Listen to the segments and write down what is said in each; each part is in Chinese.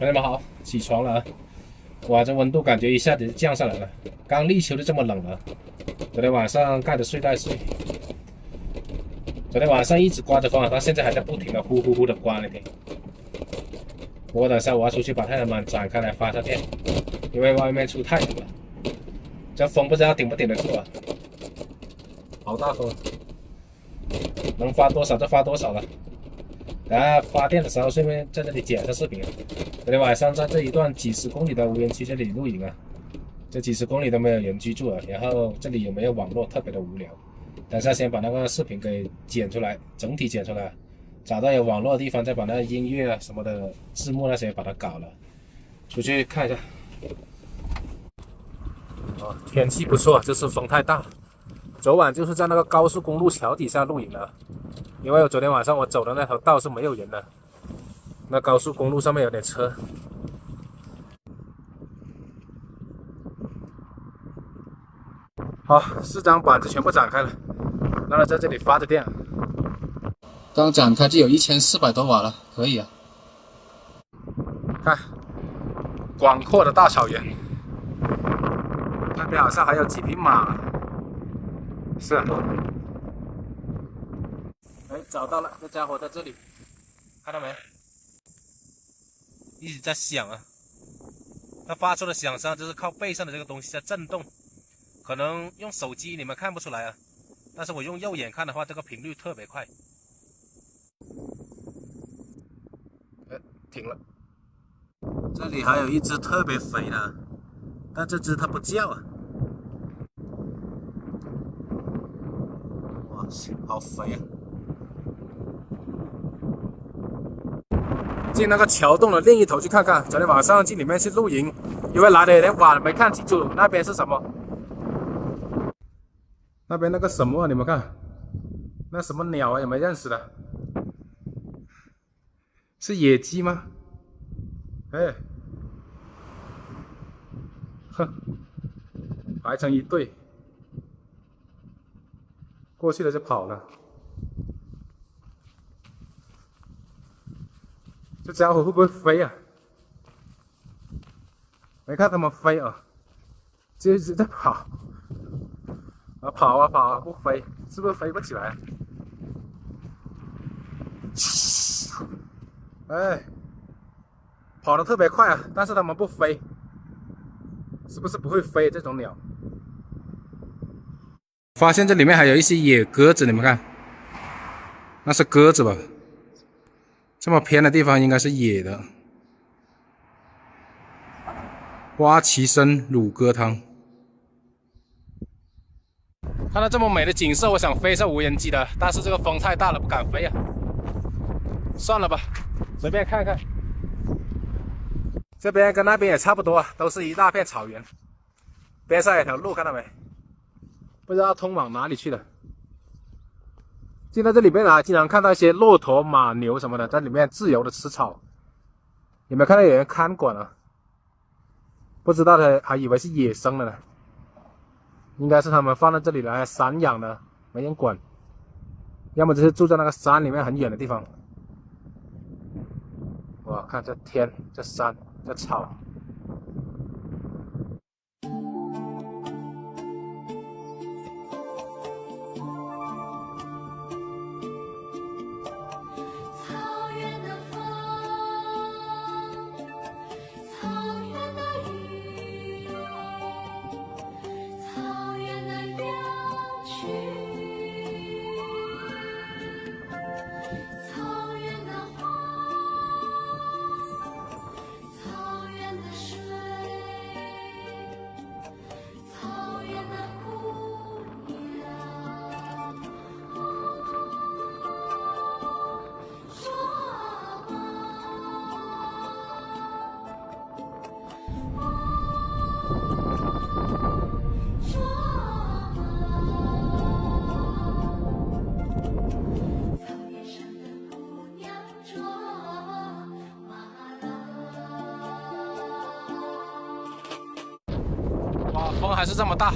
朋友们好，起床了啊！哇，这温度感觉一下子就降下来了。刚立秋就这么冷了。昨天晚上盖着睡袋睡，昨天晚上一直刮着风，它现在还在不停的呼呼呼的刮那天。我等下我要出去把太阳板展开来发下电，因为外面出太阳了。这风不知道顶不顶得住啊！好大风，能发多少就发多少了。等下发电的时候，顺便在这里剪下视频。昨天晚上在这一段几十公里的无人区这里露营啊，这几十公里都没有人居住了，然后这里也没有网络，特别的无聊。等下先把那个视频给剪出来，整体剪出来，找到有网络的地方再把那个音乐啊什么的字幕那些把它搞了。出去看一下。哦，天气不错，就是风太大。昨晚就是在那个高速公路桥底下露营了，因为昨天晚上我走的那条道是没有人的，那高速公路上面有点车。好，4张板子全部展开了，让它在这里发着电。刚展开就有1400多瓦了，可以啊。看，广阔的大草原，那边好像还有几匹马。是啊，哎，找到了，这家伙在这里，看到没？一直在响啊，它发出的响声就是靠背上的这个东西在震动，可能用手机你们看不出来啊，但是我用肉眼看的话，这个频率特别快。哎，停了。这里还有一只特别肥的，但这只它不叫啊。哇塞，好肥啊！进那个桥洞的另一头去看看。昨天晚上进里面去露营，因为来的有点晚了，没看清楚那边是什么。那边那个什么啊，你们看，那什么鸟啊，有没有认识的？是野鸡吗？哎，哼，排成一队，过去了就跑了。这家伙会不会飞啊？没看他们飞啊，就一直在跑，啊跑啊跑啊不飞，是不是飞不起来？哎，跑得特别快啊，但是他们不飞，是不是不会飞这种鸟？发现这里面还有一些野鸽子，你们看，那是鸽子吧？这么偏的地方应该是野的。花旗参乳鸽汤。看到这么美的景色，我想飞上无人机的，但是这个风太大了，不敢飞啊。算了吧，随便看看。这边跟那边也差不多，都是一大片草原。边上有条路，看到没？不知道通往哪里去的。进到这里面来，经常看到一些骆驼、马、牛什么的在里面自由的吃草。有没有看到有人看管啊？不知道的还以为是野生的呢，应该是他们放到这里来散养的，没人管。要么就是住在那个山里面很远的地方。哇，看这天，这山，这草。风还是这么大。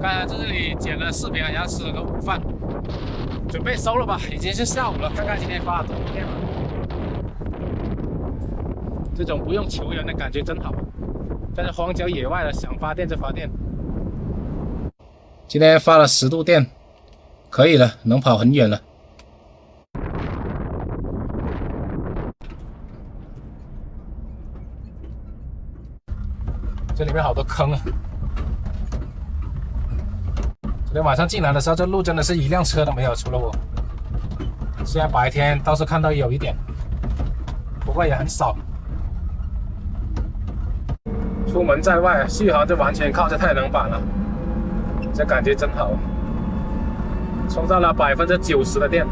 刚才在这里剪了视频，然后吃了个午饭，准备收了吧，已经是下午了。看看今天发了多少电了。这种不用求人的感觉真好。在这荒郊野外的，想发电就发电。今天发了10度电，可以了，能跑很远了。这里面好多坑啊！昨天晚上进来的时候，这路真的是一辆车都没有，除了我。现在白天倒是看到有一点，不过也很少。出门在外，续航就完全靠这太阳能板了，这感觉真好，充到了90%的电。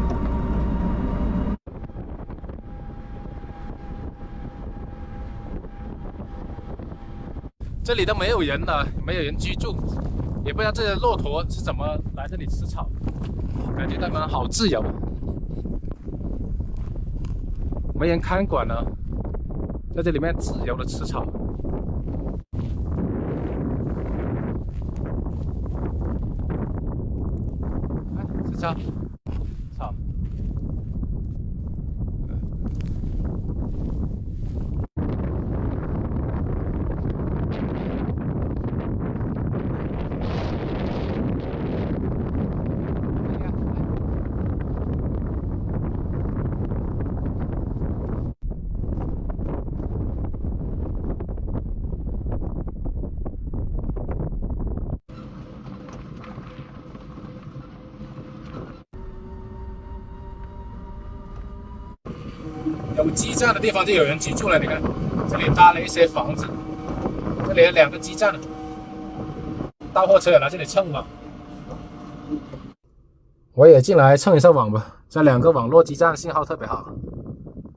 这里都没有人了，没有人居住，也不知道这些骆驼是怎么来这里吃草，感觉它们好自由，没人看管呢，在这里面自由的吃草。吃草，草。有基站的地方就有人居住了，你看，这里搭了一些房子，这里有2个基站，到货车也来这里蹭网。我也进来蹭一下网吧，这2个网络基站信号特别好，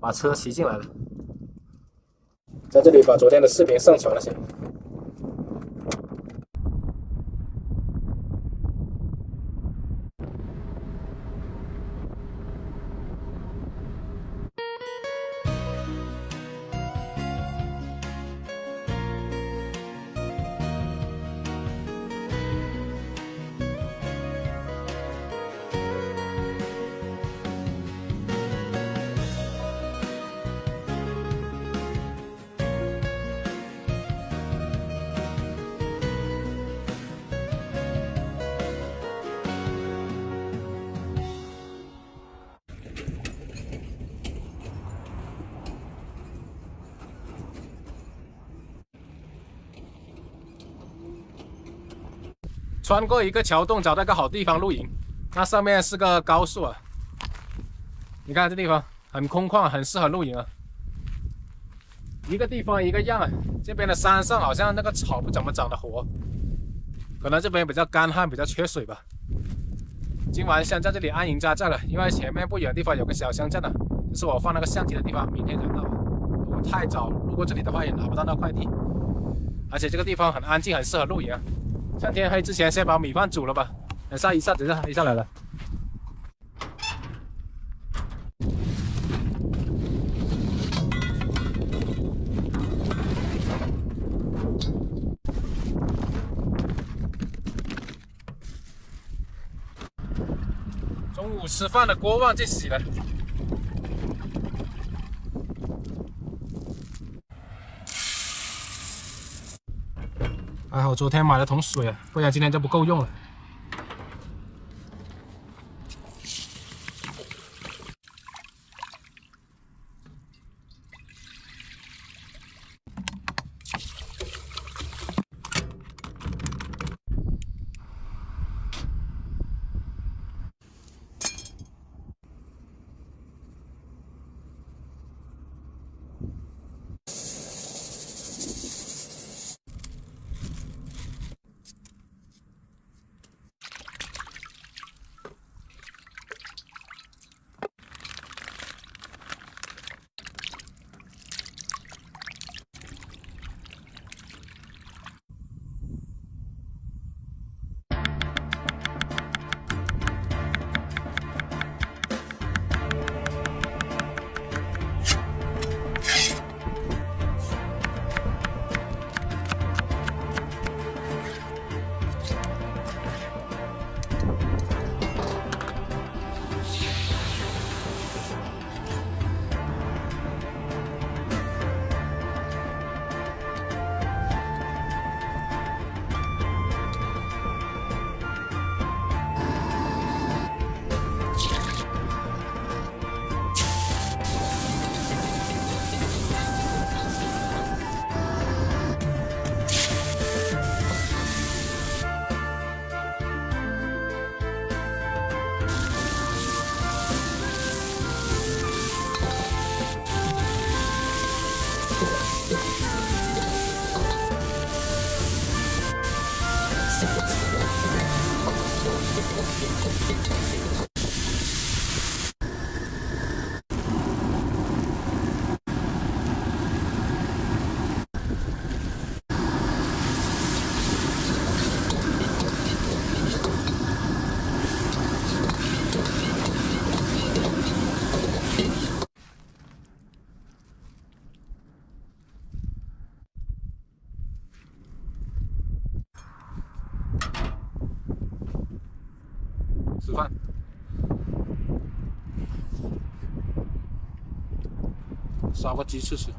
把车骑进来了，在这里把昨天的视频上传了先。穿过一个桥洞，找到一个好地方露营。那上面是个高速啊，你看这地方很空旷，很适合露营啊。一个地方一个样啊，这边的山上好像那个草不怎么长得活，可能这边比较干旱，比较缺水吧。今晚想在这里安营扎寨了，因为前面不远的地方有个小乡镇啊，就是我放那个相机的地方，明天才到。如果太早路过这里的话，也拿不到那快递。而且这个地方很安静，很适合露营啊。趁天黑之前先把米饭煮了吧，等一下来了。中午吃饭的锅忘记洗了。还好昨天买了桶水啊，不然今天就不够用了。吃饭。烧个鸡翅吃。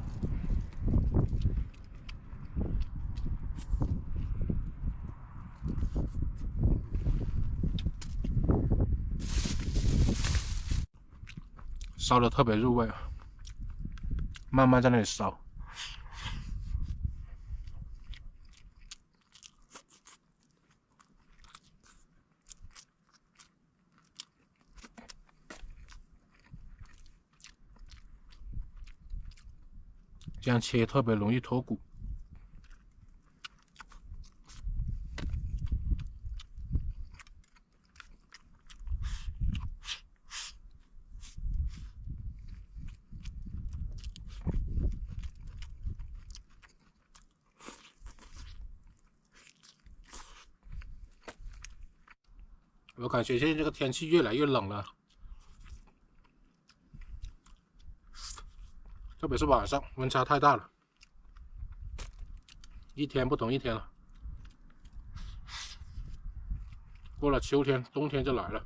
烧的特别入味，慢慢在那里烧。这样切特别容易脱骨。我感觉现在这个天气越来越冷了，特别是晚上温差太大了，一天不同一天了。过了秋天，冬天就来了。